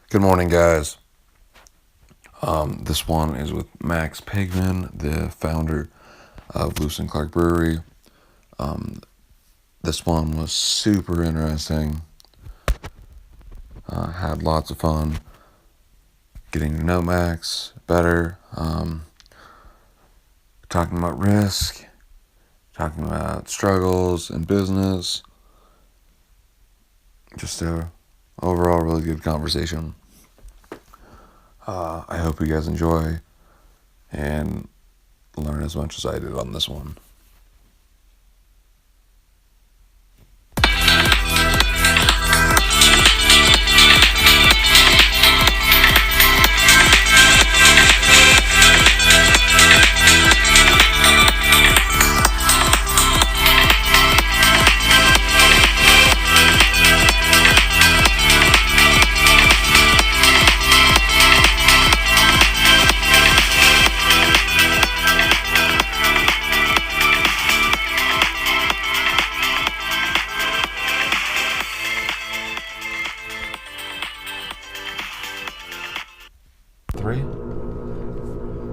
Good morning, guys. This one is with Max Pigman, the founder of Lewis&Clark Brewery. This one was super interesting. Had lots of fun getting to know Max better. Talking about risk, talking about struggles in business. Just a overall really good conversation. I hope you guys enjoy and learn as much as I did on this one.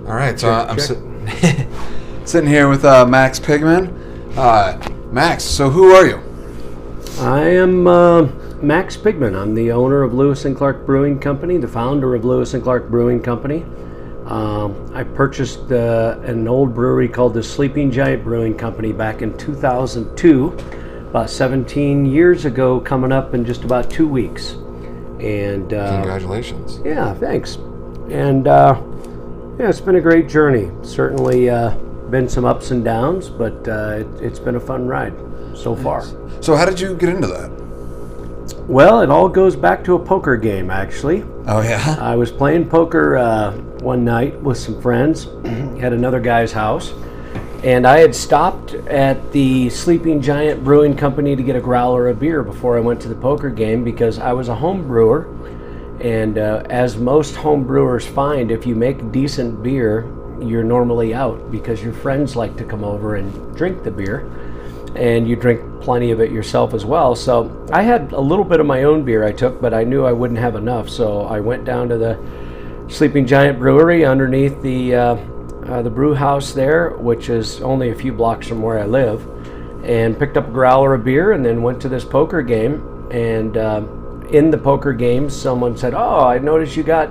All right, so I'm sitting here with Max Pigman. Max, so who are you? I am Max Pigman. I'm the owner of Lewis&Clark Brewing Company, the founder of Lewis&Clark Brewing Company. I purchased an old brewery called the Sleeping Giant Brewing Company back in 2002, about 17 years ago, coming up in just about 2 weeks. And Congratulations. Yeah, thanks. And yeah, it's been a great journey. Certainly been some ups and downs, but it's been a fun ride so far. So how did you get into that? Well, it all goes back to a poker game, actually. Oh, yeah? I was playing poker one night with some friends at another guy's house, and I had stopped at the Sleeping Giant Brewing Company to get a growler of beer before I went to the poker game because I was a home brewer. And as most home brewers find, if you make decent beer, you're normally out because your friends like to come over and drink the beer, and you drink plenty of it yourself as well. So I had a little bit of my own beer I took, but I knew I wouldn't have enough. So I went down to the Sleeping Giant Brewery underneath the brew house there, which is only a few blocks from where I live, and picked up a growler of beer and then went to this poker game. And in the poker game, someone said, "Oh, I noticed you got,"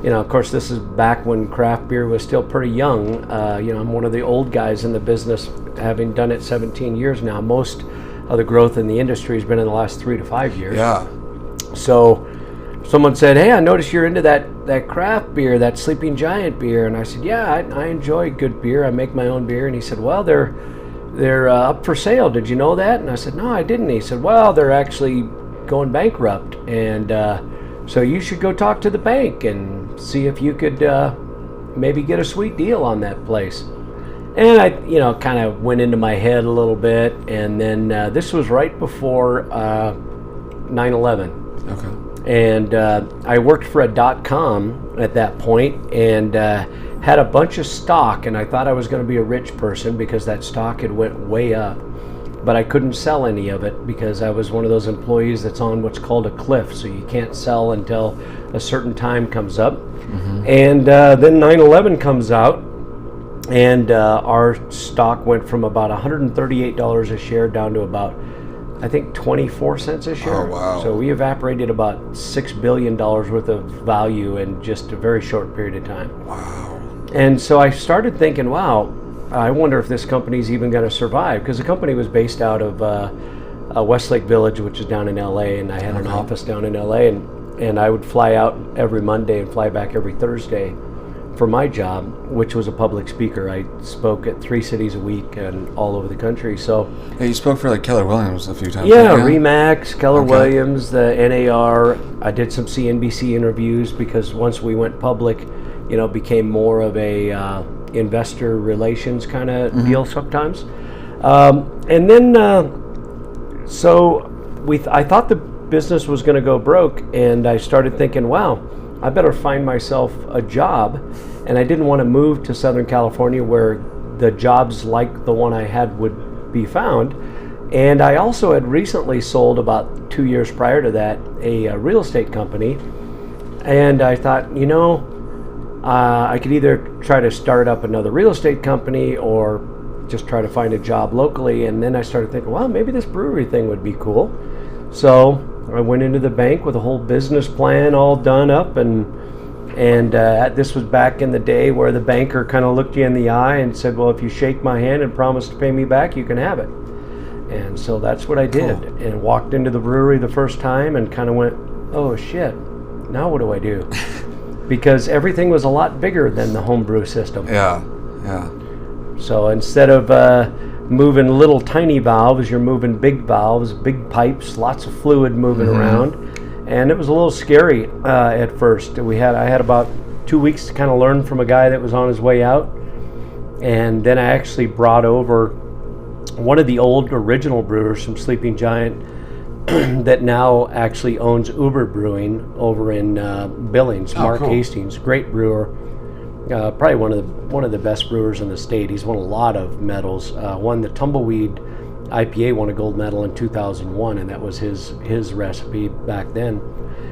of course, this is back when craft beer was still pretty young. I'm one of the old guys in the business, having done it 17 years now. Most of the growth in the industry has been in the last 3 to 5 years. Yeah. So someone said, "Hey, I noticed you're into that craft beer, that Sleeping Giant beer." And I said, "Yeah, I enjoy good beer. I make my own beer." And he said, "Well, they're up for sale. Did you know that?" And I said, "No, I didn't." He said, "Well, they're actually going bankrupt, and so you should go talk to the bank and see if you could maybe get a sweet deal on that place." And I kind of went into my head a little bit, and then this was right before 9/11. Okay. And I worked for a .com at that point, and had a bunch of stock, and I thought I was going to be a rich person because that stock had went way up. But I couldn't sell any of it because I was one of those employees that's on what's called a cliff, so you can't sell until a certain time comes up. Mm-hmm. And then 9/11 comes out, and our stock went from about $138 a share down to about, I think, 24 cents a share. Oh, wow. So we evaporated about $6 billion worth of value in just a very short period of time. Wow. And so I started thinking, wow, I wonder if this company's even going to survive, because the company was based out of Westlake Village, which is down in LA, and I had an office down in LA, and I would fly out every Monday and fly back every Thursday for my job, which was a public speaker. I spoke at 3 cities a week and all over the country. So Hey, you spoke for Keller Williams a few times. yeah, Remax, Keller Williams, the NAR. I did some CNBC interviews because once we went public, became more of a investor relations kind of deal sometimes. And then, so I thought the business was going to go broke, and I started thinking, wow, I better find myself a job. And I didn't want to move to Southern California where the jobs like the one I had would be found. And I also had recently sold, about 2 years prior to that, a real estate company And I thought, I could either try to start up another real estate company or just try to find a job locally. And then I started thinking, well, maybe this brewery thing would be cool. So I went into the bank with a whole business plan all done up, and this was back in the day where the banker kind of looked you in the eye and said, well, if you shake my hand and promise to pay me back, you can have it. And so that's what I did. Cool. And walked into the brewery the first time and kind of went, oh shit, now what do I do? Because everything was a lot bigger than the homebrew system. Yeah. So instead of moving little tiny valves, you're moving big valves, big pipes, lots of fluid moving around. And it was a little scary at first. I had about 2 weeks to kind of learn from a guy that was on his way out. And then I actually brought over one of the old original brewers from Sleeping Giant that now actually owns Uber Brewing over in Billings, Mark cool. Hastings, great brewer. Probably one of the best brewers in the state. He's won a lot of medals. Won the Tumbleweed IPA, won a gold medal in 2001, and that was his recipe back then.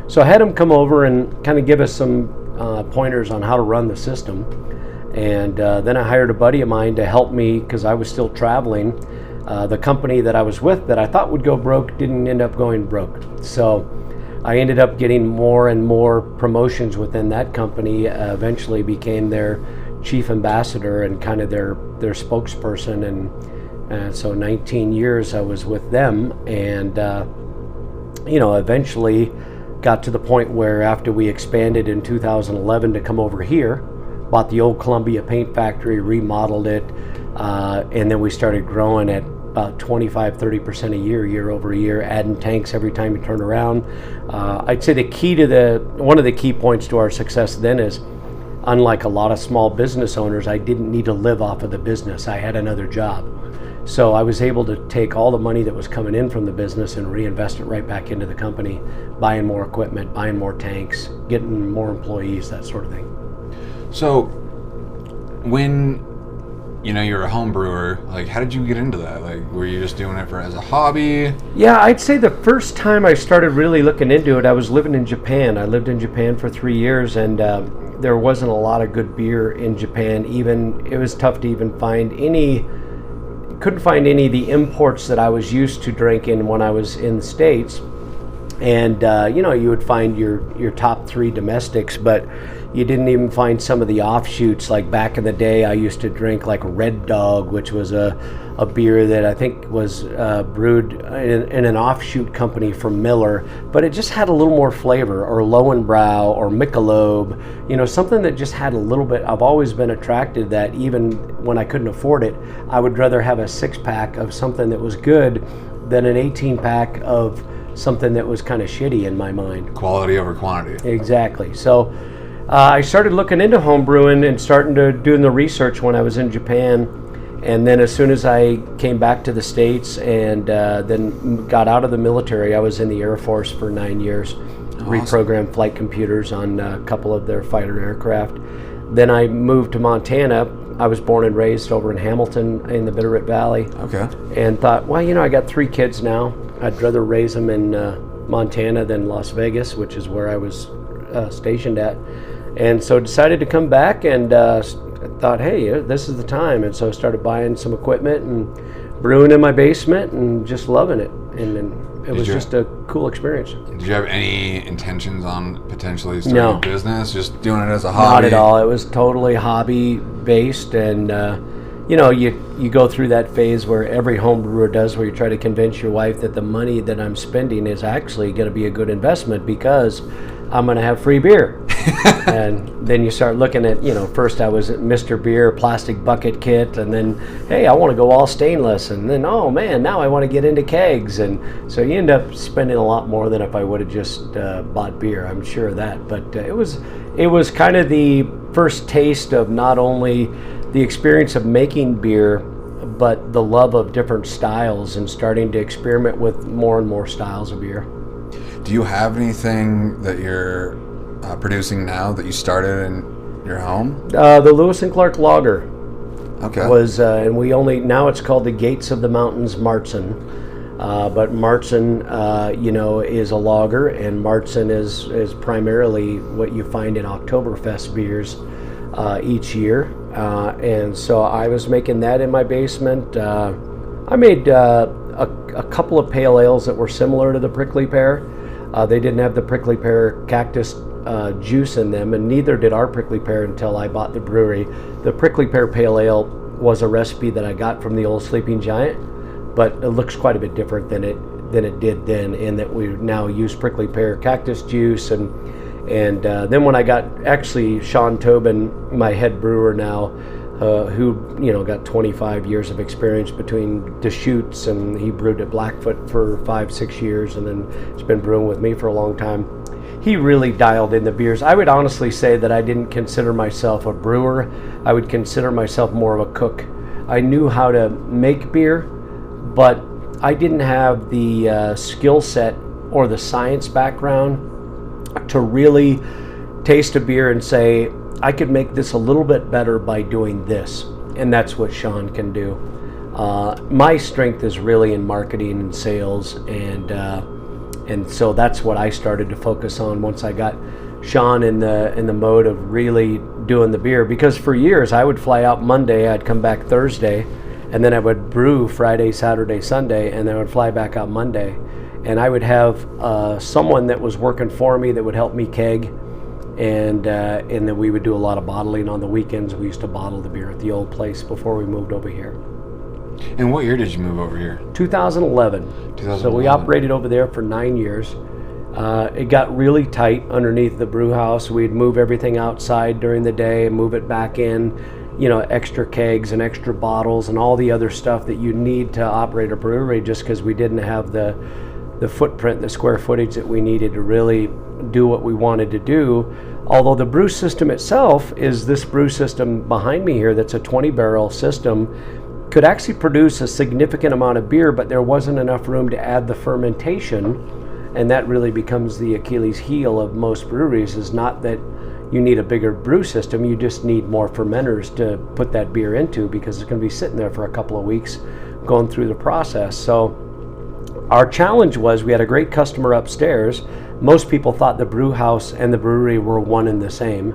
So I had him come over and kind of give us some pointers on how to run the system. And then I hired a buddy of mine to help me because I was still traveling. The company that I was with that I thought would go broke didn't end up going broke. So I ended up getting more and more promotions within that company, eventually became their chief ambassador and kind of their spokesperson. And so 19 years I was with them, and eventually got to the point where after we expanded in 2011 to come over here, bought the old Columbia paint factory, remodeled it, and then we started growing at about 25-30% a year over year, adding tanks every time you turn around. I'd say one of the key points to our success then is, unlike a lot of small business owners, I didn't need to live off of the business. I had another job. So I was able to take all the money that was coming in from the business and reinvest it right back into the company, buying more equipment, buying more tanks, getting more employees, that sort of thing. So when you're a home brewer, like, how did you get into that? Like, were you just doing it as a hobby? Yeah, I'd say the first time I started really looking into it, I was living in Japan. I lived in Japan for 3 years, and there wasn't a lot of good beer in Japan. It was tough to even couldn't find any of the imports that I was used to drinking when I was in the States. And you would find your top 3 domestics, but you didn't even find some of the offshoots. Like back in the day, I used to drink like Red Dog, which was a beer that I think was brewed in an offshoot company from Miller, but it just had a little more flavor, or Lowenbrau or Michelob, something that just had a little bit. I've always been attracted that even when I couldn't afford it, I would rather have a 6-pack of something that was good than an 18-pack of something that was kind of shitty in my mind. Quality over quantity. Exactly. So I started looking into home brewing and doing the research when I was in Japan. And then as soon as I came back to the States and then got out of the military, I was in the Air Force for 9 years, reprogrammed flight computers on a couple of their fighter aircraft. Then I moved to Montana. I was born and raised over in Hamilton in the Bitterroot Valley. Okay. And thought, well, I got 3 kids now. I'd rather raise them in Montana than Las Vegas, which is where I was stationed at. And so decided to come back and thought, hey, this is the time. And so I started buying some equipment and brewing in my basement and just loving it. And then it was just a cool experience. Did you have any intentions on potentially starting a business, just doing it as a hobby? Not at all. It was totally hobby based, and you go through that phase where every home brewer does, where you try to convince your wife that the money that I'm spending is actually going to be a good investment because I'm going to have free beer. And then you start looking at, first I was at Mr. Beer, plastic bucket kit, and then, hey, I want to go all stainless, and then, oh man, now I want to get into kegs. And so you end up spending a lot more than if I would have just bought beer, I'm sure of that. But it was kind of the first taste of not only the experience of making beer, but the love of different styles and starting to experiment with more and more styles of beer. Do you have anything that you're producing now that you started in your home? The Lewis&Clark Lager. Okay. Was and now it's called the Gates of the Mountains Martzen. But Martzen, is a lager, and Martzen is primarily what you find in Oktoberfest beers each year. And so I was making that in my basement. I made a couple of pale ales that were similar to the prickly pear. They didn't have the prickly pear cactus juice in them, and neither did our prickly pear until I bought the brewery. The prickly pear pale ale was a recipe that I got from the old Sleeping Giant, but it looks quite a bit different than it did then, in that we now use prickly pear cactus juice. And then when I got actually Sean Tobin, my head brewer now, who got 25 years of experience between Deschutes, and he brewed at Blackfoot for 5-6 years, and then has been brewing with me for a long time. He really dialed in the beers. I would honestly say that I didn't consider myself a brewer. I would consider myself more of a cook. I knew how to make beer, but I didn't have the skill set or the science background to really taste a beer and say, I could make this a little bit better by doing this. And that's what Sean can do. My strength is really in marketing and sales, and so that's what I started to focus on once I got Sean in the mode of really doing the beer. Because for years I would fly out Monday, I'd come back Thursday, and then I would brew Friday, Saturday, Sunday, and then I would fly back out Monday. And I would have someone that was working for me that would help me keg, and then we would do a lot of bottling on the weekends. We used to bottle the beer at the old place before we moved over here. And what year did you move over here? 2011. So we operated over there for 9 years. It got really tight underneath the brew house. We'd move everything outside during the day and move it back in, extra kegs and extra bottles and all the other stuff that you need to operate a brewery, just because we didn't have the footprint, the square footage that we needed to really do what we wanted to do. Although the brew system itself is this brew system behind me here, that's a 20-barrel system, could actually produce a significant amount of beer, but there wasn't enough room to add the fermentation. And that really becomes the Achilles heel of most breweries, is not that you need a bigger brew system, you just need more fermenters to put that beer into, because it's going to be sitting there for a couple of weeks going through the process. So our challenge was, we had a great customer upstairs. Most people thought the brew house and the brewery were one and the same,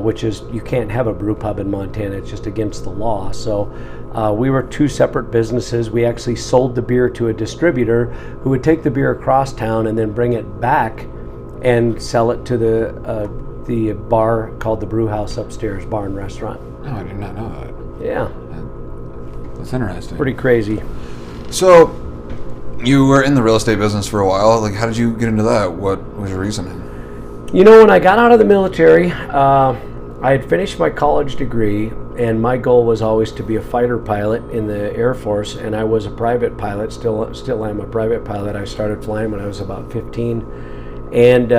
which is, you can't have a brew pub in Montana, it's just against the law. So we were two separate businesses. We actually sold the beer to a distributor who would take the beer across town and then bring it back and sell it to the bar called the Brew House upstairs, bar and restaurant. No, I did not know that. Yeah. That's interesting. Pretty crazy. So you were in the real estate business for a while. Like, how did you get into that? What was your reasoning? When I got out of the military, I had finished my college degree, and my goal was always to be a fighter pilot in the Air Force, and I was a private pilot, still am a private pilot. I started flying when I was about 15, and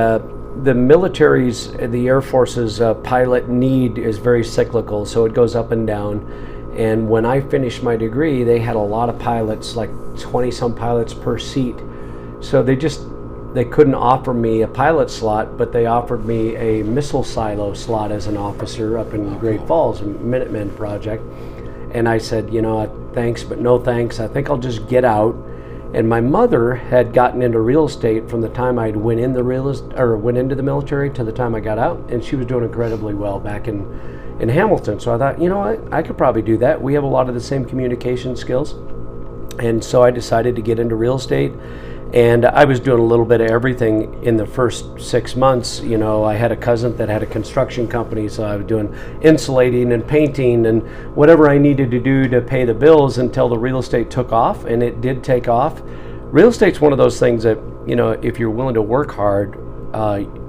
the military's, the Air Force's pilot need is very cyclical, so it goes up and down. And when I finished my degree, they had a lot of pilots, like 20-some pilots per seat, so they couldn't offer me a pilot slot, but they offered me a missile silo slot as an officer up in Great Falls, a Minutemen project. And I said, thanks, but no thanks. I think I'll just get out. And my mother had gotten into real estate from the time I went into the military to the time I got out, and she was doing incredibly well back in Hamilton. So I thought, I could probably do that. We have a lot of the same communication skills. And so I decided to get into real estate. And I was doing a little bit of everything in the first 6 months. I had a cousin that had a construction company, so I was doing insulating and painting and whatever I needed to do to pay the bills until the real estate took off, and it did take off. Real estate's one of those things that, if you're willing to work hard,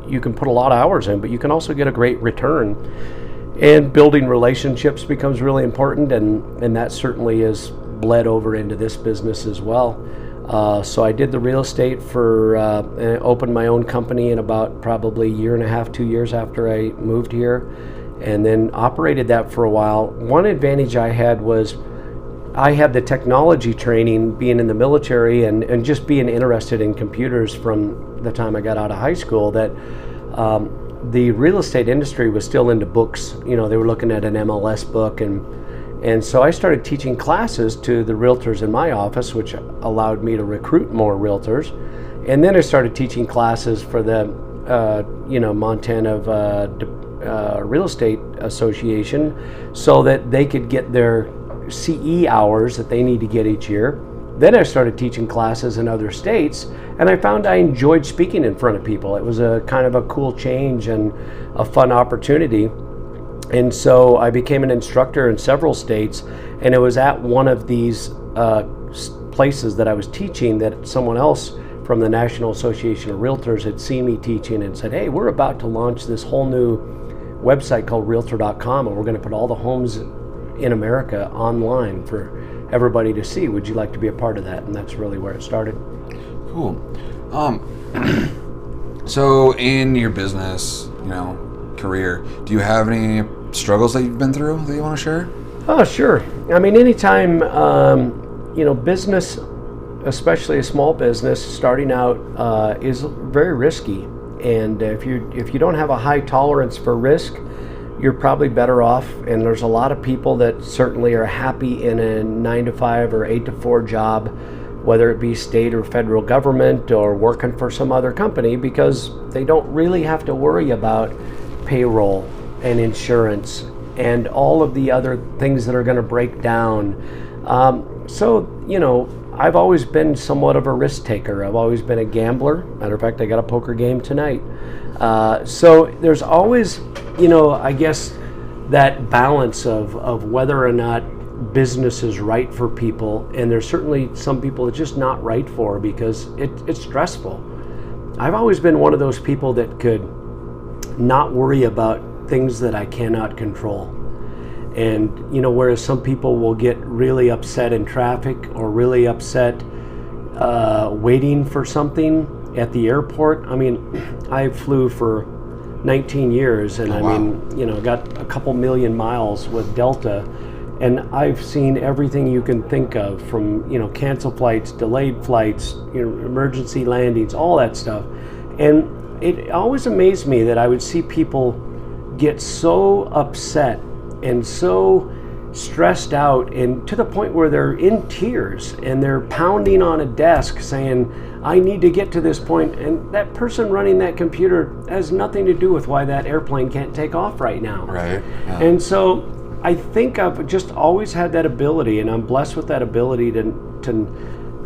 you can put a lot of hours in, but you can also get a great return. And building relationships becomes really important, and that certainly is bled over into this business as well. So I did the real estate and opened my own company in about probably 1.5 to 2 years after I moved here, and then operated that for a while. One advantage I had was I had the technology training being in the military and just being interested in computers from the time I got out of high school, that the real estate industry was still into books. They were looking at an MLS book, and And so I started teaching classes to the realtors in my office, which allowed me to recruit more realtors. And then I started teaching classes for the Montana Real Estate Association, so that they could get their CE hours that they need to get each year. Then I started teaching classes in other states, and I found I enjoyed speaking in front of people. It was a kind of a cool change and a fun opportunity. And so I became an instructor in several states, and it was at one of these places that I was teaching that someone else from the National Association of Realtors had seen me teaching and said, hey, we're about to launch this whole new website called Realtor.com, and we're going to put all the homes in America online for everybody to see. Would you like to be a part of that? And that's really where it started. Cool. So in your business, career, do you have any struggles that you've been through that you want to share? Oh, sure. I mean, anytime, business, especially a small business, starting out is very risky. And if you don't have a high tolerance for risk, you're probably better off. And there's a lot of people that certainly are happy in a 9-to-5 or 8-to-4 job, whether it be state or federal government or working for some other company, because they don't really have to worry about payroll and insurance and all of the other things that are going to break down. I've always been somewhat of a risk taker. I've always been a gambler. Matter of fact, I got a poker game tonight. So there's always, I guess that balance of whether or not business is right for people. And there's certainly some people it's just not right for, because it's stressful. I've always been one of those people that could not worry about things that I cannot control. And, whereas some people will get really upset in traffic or really upset waiting for something at the airport. I mean, I flew for 19 years, and got a couple million miles with Delta, and I've seen everything you can think of, from, cancel flights, delayed flights, emergency landings, all that stuff. And it always amazed me that I would see people get so upset and so stressed out, and to the point where they're in tears and they're pounding on a desk saying, I need to get to this point. And that person running that computer has nothing to do with why that airplane can't take off right now. Right. Yeah. And so I think I've just always had that ability, and I'm blessed with that ability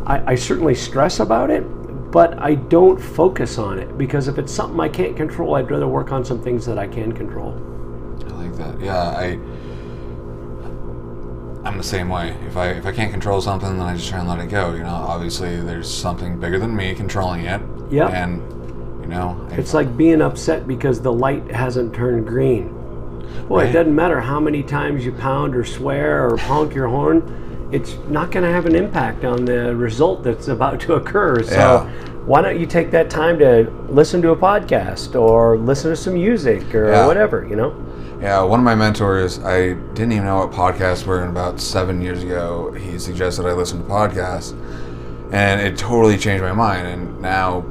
I certainly stress about it, but I don't focus on it, because if it's something I can't control, I'd rather work on some things that I can control. I like that. Yeah, I'm the same way. If I can't control something, then I just try and let it go. Obviously there's something bigger than me controlling it. Yeah. And it's like being upset because the light hasn't turned green. Boy, right. It doesn't matter how many times you pound or swear or honk your horn, it's not going to have an impact on the result that's about to occur. So why don't you take that time to listen to a podcast or listen to some music or whatever, Yeah, one of my mentors, I didn't even know what podcasts were, and about 7 years ago, he suggested I listen to podcasts, and it totally changed my mind. And now,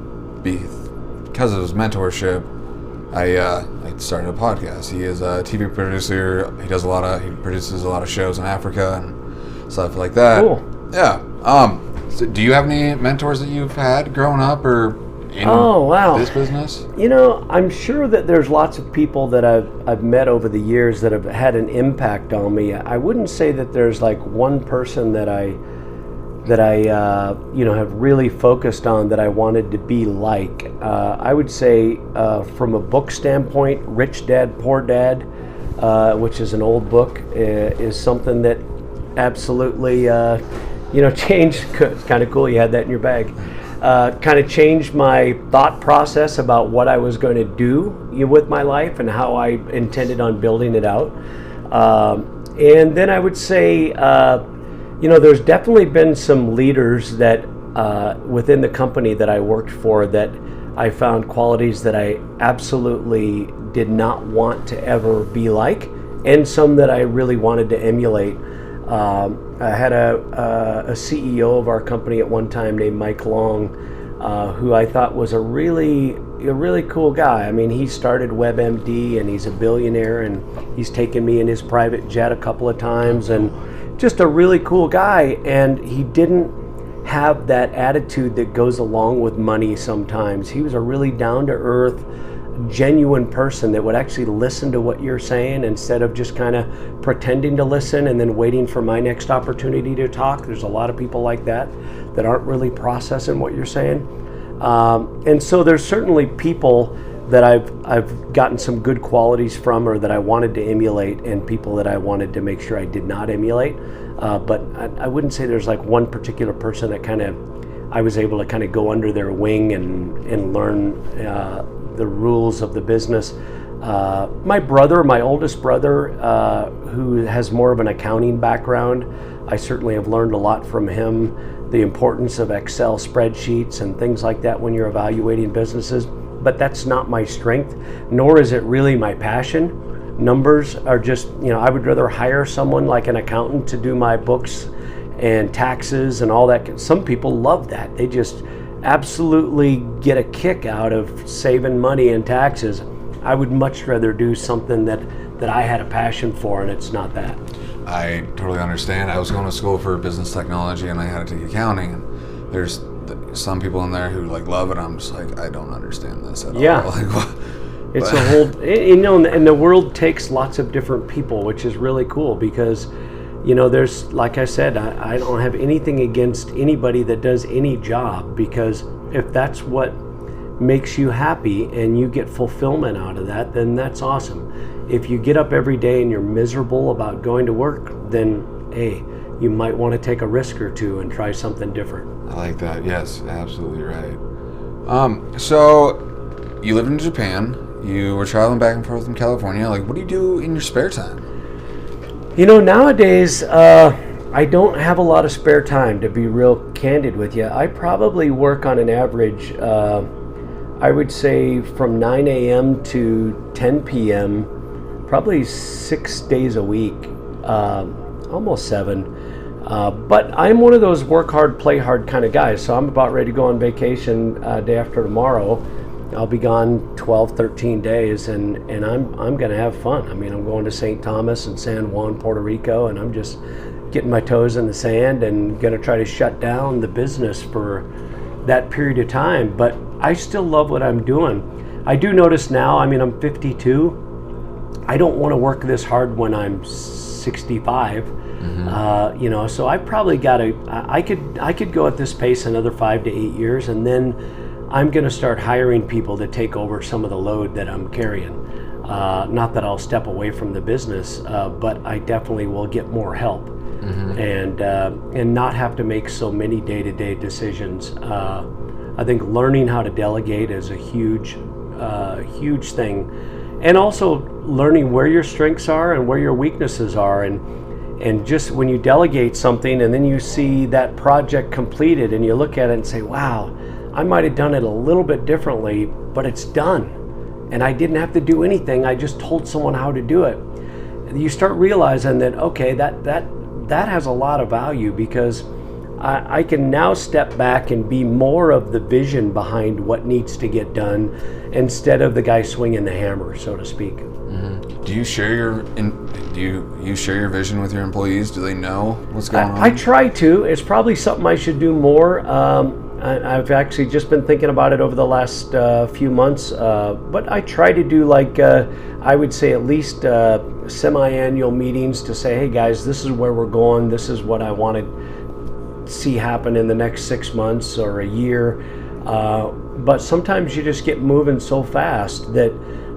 because of his mentorship, I started a podcast. He is a TV producer. He produces a lot of shows in Africa and stuff like that. Cool. Yeah. So do you have any mentors that you've had growing up or in this business? I'm sure that there's lots of people that I've met over the years that have had an impact on me. I wouldn't say that there's like one person that I have really focused on that I wanted to be like. I would say from a book standpoint, Rich Dad, Poor Dad, which is an old book, is something that absolutely changed. It's kind of cool you had that in your bag. Kind of changed my thought process about what I was going to do with my life and how I intended on building it out. And then I would say, there's definitely been some leaders that within the company that I worked for that I found qualities that I absolutely did not want to ever be like, and some that I really wanted to emulate. I had a CEO of our company at one time named Mike Long, who I thought was a really really cool guy. I mean, he started WebMD, and he's a billionaire, and he's taken me in his private jet a couple of times, and just a really cool guy. And he didn't have that attitude that goes along with money sometimes. He was a really down-to-earth, genuine person that would actually listen to what you're saying instead of just kind of pretending to listen and then waiting for my next opportunity to talk. There's a lot of people like that aren't really processing what you're saying. And so there's certainly people that I've gotten some good qualities from, or that I wanted to emulate, and people that I wanted to make sure I did not emulate. But I wouldn't say there's like one particular person that I was able to kind of go under their wing and learn the rules of the business. My oldest brother, who has more of an accounting background, I certainly have learned a lot from him. The importance of Excel spreadsheets and things like that when you're evaluating businesses. But that's not my strength, nor is it really my passion. Numbers are just, I would rather hire someone like an accountant to do my books and taxes and all that. Some people love that. They just absolutely get a kick out of saving money in taxes. I would much rather do something that I had a passion for, and it's not that. I totally understand. I was going to school for business technology, and I had to take accounting, and there's some people in there who love it. I'm just like, I don't understand this at all. It's a whole, and the world takes lots of different people, which is really cool because, there's, like I said, I don't have anything against anybody that does any job, because if that's what makes you happy and you get fulfillment out of that, then that's awesome. If you get up every day and you're miserable about going to work, then hey, you might want to take a risk or two and try something different. I like that. Yes, absolutely right. So you lived in Japan. You were traveling back and forth from California. What do you do in your spare time? Nowadays, I don't have a lot of spare time, to be real candid with you. I probably work on an average, I would say from 9 a.m. to 10 p.m., probably 6 days a week, almost 7. But I'm one of those work hard, play hard kind of guys. So I'm about ready to go on vacation day after tomorrow. I'll be gone 12, 13 days, and I'm going to have fun. I mean, I'm going to St. Thomas and San Juan, Puerto Rico, and I'm just getting my toes in the sand and going to try to shut down the business for that period of time. But I still love what I'm doing. I do notice now, I'm 52. I don't want to work this hard when I'm 65. Mm-hmm. So I probably I could go at this pace another 5 to 8 years, and then I'm going to start hiring people to take over some of the load that I'm carrying. Not that I'll step away from the business, but I definitely will get more help. Mm-hmm. and not have to make so many day-to-day decisions. I think learning how to delegate is a huge thing, and also learning where your strengths are and where your weaknesses are, and just when you delegate something and then you see that project completed and you look at it and say, wow, I might have done it a little bit differently, but it's done, and I didn't have to do anything. I just told someone how to do it. You start realizing that, okay, that has a lot of value, because I can now step back and be more of the vision behind what needs to get done instead of the guy swinging the hammer, so to speak. Mm-hmm. Do you share your vision with your employees? Do they know what's going on? I try to. It's probably something I should do more. I've actually just been thinking about it over the last few months, but I try to do I would say at least semi-annual meetings to say, hey guys, this is where we're going, this is what I want to see happen in the next 6 months or a year. But sometimes you just get moving so fast that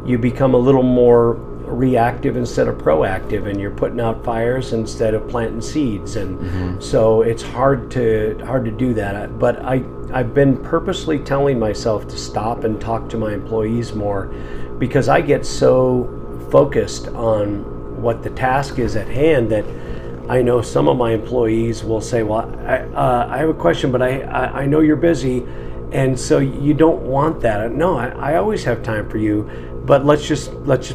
you become a little more reactive instead of proactive, and you're putting out fires instead of planting seeds, and mm-hmm. so it's hard to do that. But I've been purposely telling myself to stop and talk to my employees more, because I get so focused on what the task is at hand that I know some of my employees will say, well, I have a question, but I know you're busy, And so you don't want that. No, I always have time for you, but let's just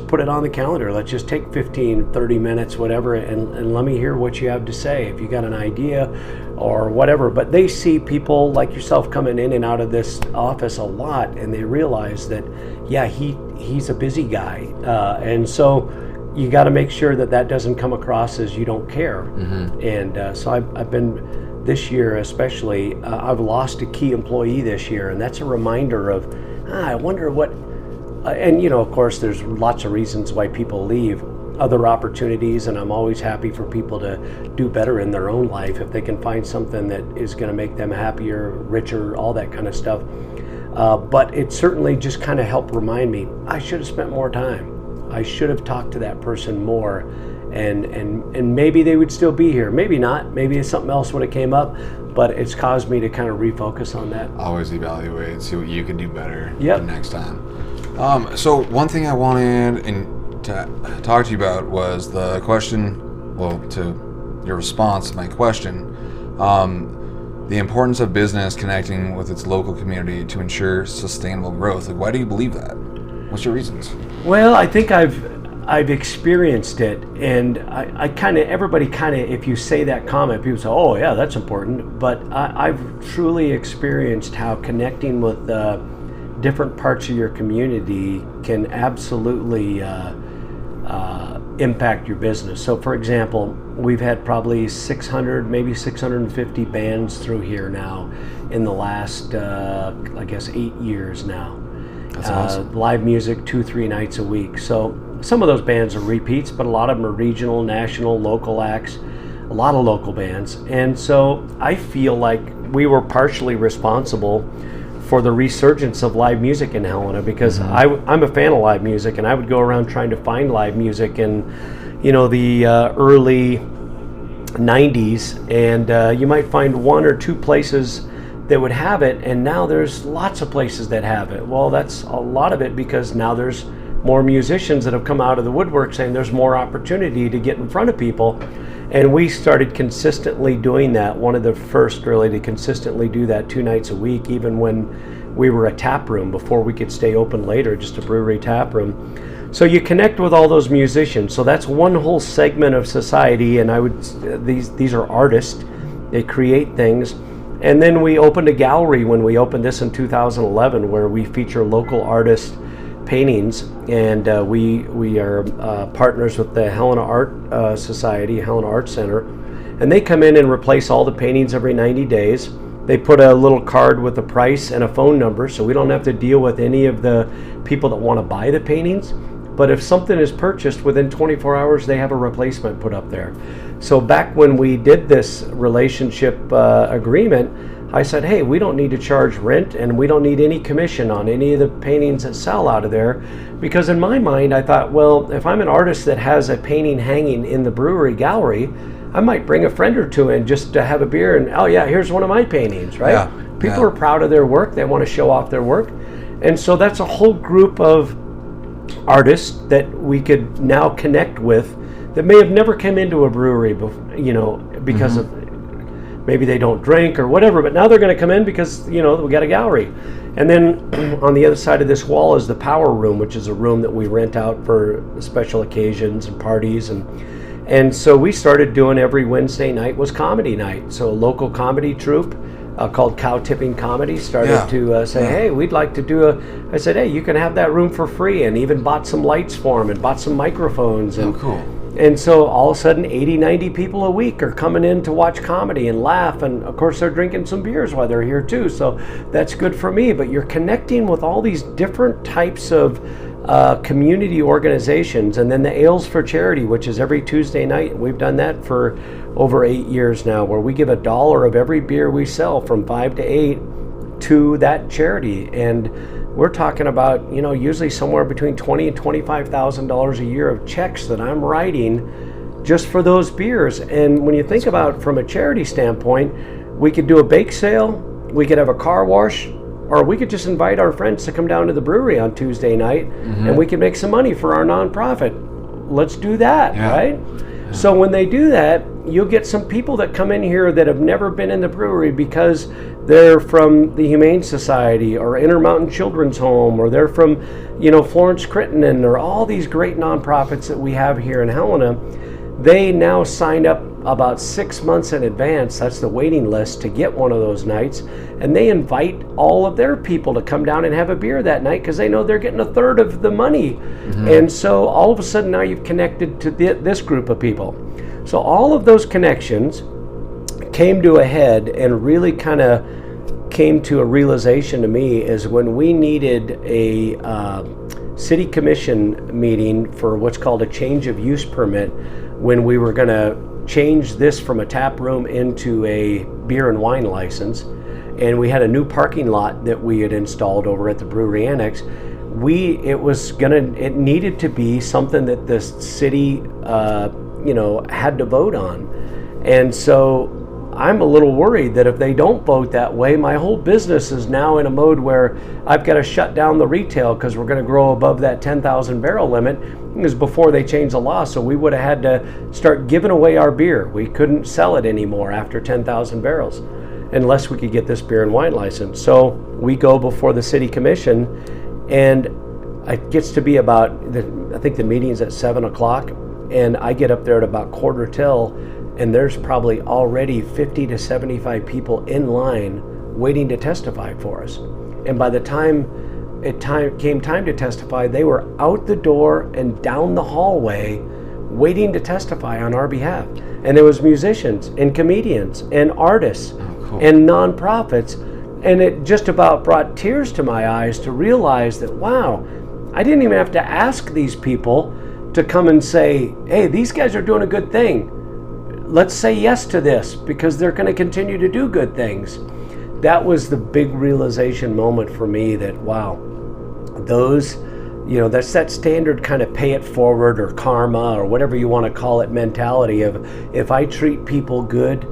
put it on the calendar. Let's just take 15, 30 minutes, whatever, and let me hear what you have to say. If you got an idea or whatever. But they see people like yourself coming in and out of this office a lot, and they realize that, yeah, he's a busy guy. And so you got to make sure that doesn't come across as you don't care. And so I've been, this year especially, I've lost a key employee this year, and that's a reminder of, I wonder what, and of course there's lots of reasons why people leave, other opportunities, and I'm always happy for people to do better in their own life if they can find something that is going to make them happier, richer, all that kind of stuff. But it certainly just kind of helped remind me, I should have spent more time. I should have talked to that person more. And maybe they would still be here. Maybe not. Maybe something else would have came up, but it's caused me to kind of refocus on that. Always evaluate, see what you can do better the next time. So one thing I wanted to talk to you about was the question, to your response to my question, the importance of business connecting with its local community to ensure sustainable growth. Like, why do you believe that? What's your reasons? Well, I think I've experienced it, and I kind of, everybody kind of, if you say that comment, people say, oh yeah, that's important, but I've truly experienced how connecting with different parts of your community can absolutely impact your business. So for example, we've had probably 600, maybe 650 bands through here now in the last, I guess 8 years now. That's awesome. Live music 2-3 nights a week. So some of those bands are repeats, but a lot of them are regional, national, local acts, a lot of local bands. And so I feel like we were partially responsible for the resurgence of live music in Helena, because I'm a fan of live music, and I would go around trying to find live music in, the early 90s, and you might find one or two places that would have it, and now there's lots of places that have it. Well, that's a lot of it because now there's more musicians that have come out of the woodwork saying there's more opportunity to get in front of people. And we started consistently doing that. One of the first really to consistently do that 2 nights a week, even when we were a tap room before we could stay open later, just a brewery tap room. So you connect with all those musicians. So that's one whole segment of society, and these are artists. They create things. And then we opened a gallery when we opened this in 2011, where we feature local artists' paintings, and we are partners with the Helena Art Society, Helena Art Center, and they come in and replace all the paintings every 90 days. They put a little card with a price and a phone number, so we don't have to deal with any of the people that want to buy the paintings. But if something is purchased within 24 hours, they have a replacement put up there. So back when we did this relationship agreement, I said, hey, we don't need to charge rent, and we don't need any commission on any of the paintings that sell out of there. Because in my mind, I thought, well, if I'm an artist that has a painting hanging in the brewery gallery, I might bring a friend or two in just to have a beer and, oh yeah, here's one of my paintings, right? Yeah. People are proud of their work. They want to show off their work. And so that's a whole group of artists that we could now connect with that may have never come into a brewery before, because of maybe they don't drink or whatever, but now they're going to come in because we got a gallery. And then on the other side of this wall is the Power Room, which is a room that we rent out for special occasions and parties, and so we started doing every Wednesday night was comedy night. So a local comedy troupe called Cow Tipping Comedy started to say, hey, we'd like to do I said, hey, you can have that room for free, and even bought some lights for them and bought some microphones. And, cool. And so all of a sudden 80, 90 people a week are coming in to watch comedy and laugh, and of course they're drinking some beers while they're here too, so that's good for me. But you're connecting with all these different types of community organizations. And then the Ales for Charity, which is every Tuesday night. We've done that for over 8 years now, where we give $1 of every beer we sell from 5 to 8 to that charity. And we're talking about, usually somewhere between $20,000 and $25,000 a year of checks that I'm writing just for those beers. And when you think about from a charity standpoint, we could do a bake sale, we could have a car wash, or we could just invite our friends to come down to the brewery on Tuesday night, and we could make some money for our nonprofit. Let's do that, right? So when they do that, you'll get some people that come in here that have never been in the brewery because they're from the Humane Society or Intermountain Children's Home, or they're from, Florence Crittenden, or all these great nonprofits that we have here in Helena. They now sign up about 6 months in advance. That's the waiting list to get one of those nights. And they invite all of their people to come down and have a beer that night because they know they're getting a third of the money. Mm-hmm. And so all of a sudden now you've connected to this group of people. So all of those connections came to a head and really kind of came to a realization to me is when we needed a city commission meeting for what's called a change of use permit, when we were going to change this from a tap room into a beer and wine license, and we had a new parking lot that we had installed over at the brewery annex. It needed to be something that the city had to vote on. And so I'm a little worried that if they don't vote that way, my whole business is now in a mode where I've got to shut down the retail because we're going to grow above that 10,000 barrel limit. It was before they changed the law, so we would have had to start giving away our beer. We couldn't sell it anymore after 10,000 barrels unless we could get this beer and wine license. So we go before the city commission, and it gets to be about, I think the meeting's at 7 o'clock, and I get up there at about 1:45, and there's probably already 50 to 75 people in line waiting to testify for us. And by the time came time to testify, they were out the door and down the hallway waiting to testify on our behalf. And there was musicians and comedians and artists and nonprofits, and it just about brought tears to my eyes to realize that, wow, I didn't even have to ask these people to come and say, hey, these guys are doing a good thing. Let's say yes to this because they're going to continue to do good things. That was the big realization moment for me that, wow, that's that standard kind of pay it forward or karma or whatever you want to call it mentality of if I treat people good,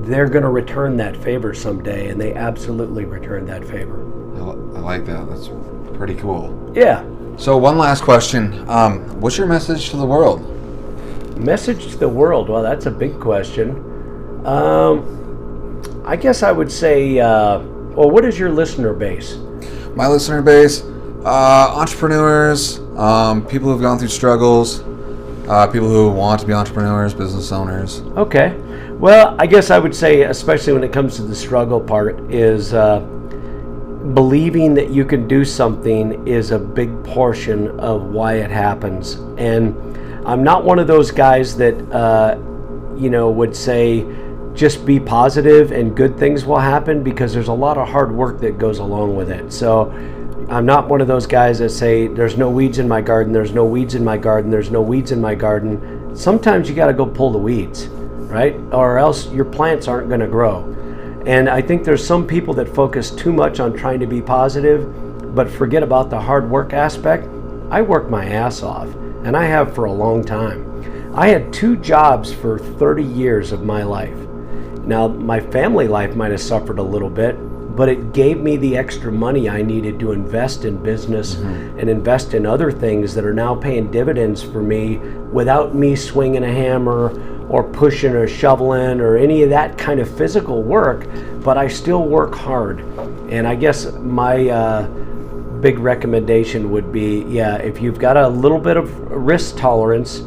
they're going to return that favor someday, and they absolutely return that favor. I like that. That's pretty cool. Yeah. So one last question. What's your message to the world? Message to the world? Well, that's a big question. I guess I would say, what is your listener base? My listener base, entrepreneurs, people who've gone through struggles, people who want to be entrepreneurs, business owners. Okay. Well, I guess I would say, especially when it comes to the struggle part, is believing that you can do something is a big portion of why it happens. And I'm not one of those guys that, would say, just be positive and good things will happen, because there's a lot of hard work that goes along with it. So I'm not one of those guys that say, there's no weeds in my garden, there's no weeds in my garden, there's no weeds in my garden. Sometimes you got to go pull the weeds, right? Or else your plants aren't going to grow. And I think there's some people that focus too much on trying to be positive, but forget about the hard work aspect. I work my ass off, and I have for a long time. I had 2 jobs for 30 years of my life. Now, my family life might have suffered a little bit, but it gave me the extra money I needed to invest in business and invest in other things that are now paying dividends for me without me swinging a hammer or pushing or shoveling or any of that kind of physical work, but I still work hard. And I guess my big recommendation would be, if you've got a little bit of risk tolerance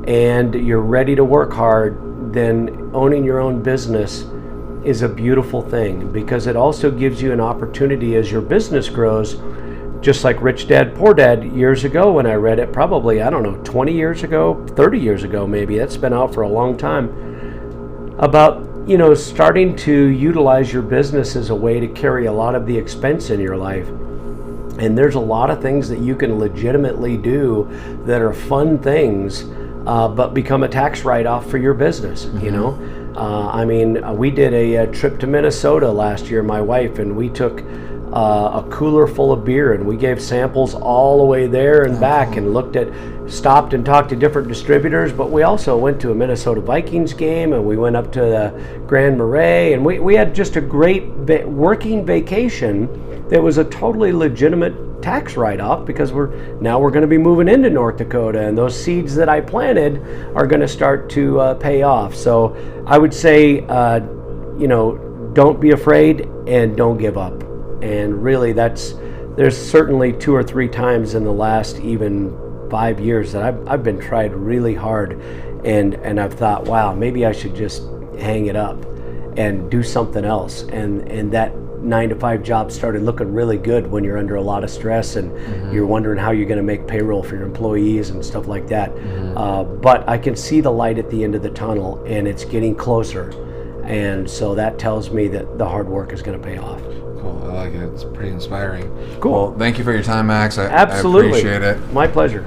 and you're ready to work hard, then owning your own business is a beautiful thing, because it also gives you an opportunity as your business grows, just like Rich Dad, Poor Dad years ago when I read it, probably, 20 years ago, 30 years ago maybe, that's been out for a long time, about, starting to utilize your business as a way to carry a lot of the expense in your life. And there's a lot of things that you can legitimately do that are fun things, but become a tax write-off for your business, we did a trip to Minnesota last year, my wife, and we took a cooler full of beer, and we gave samples all the way there and back, and stopped and talked to different distributors, but we also went to a Minnesota Vikings game, and we went up to the Grand Marais, and we had just a great working vacation that was a totally legitimate tax write-off because we're going to be moving into North Dakota, and those seeds that I planted are going to start to pay off. So I would say, don't be afraid and don't give up. And really, there's certainly 2 or 3 times in the last even 5 years that I've been tried really hard, and I've thought, wow, maybe I should just hang it up and do something else. And that 9-to-5 job started looking really good when you're under a lot of stress and you're wondering how you're going to make payroll for your employees and stuff like that. But I can see the light at the end of the tunnel, and it's getting closer. And so that tells me that the hard work is going to pay off. Cool. I like it. It's pretty inspiring. Cool. Well, thank you for your time, Max. Absolutely. I appreciate it. My pleasure.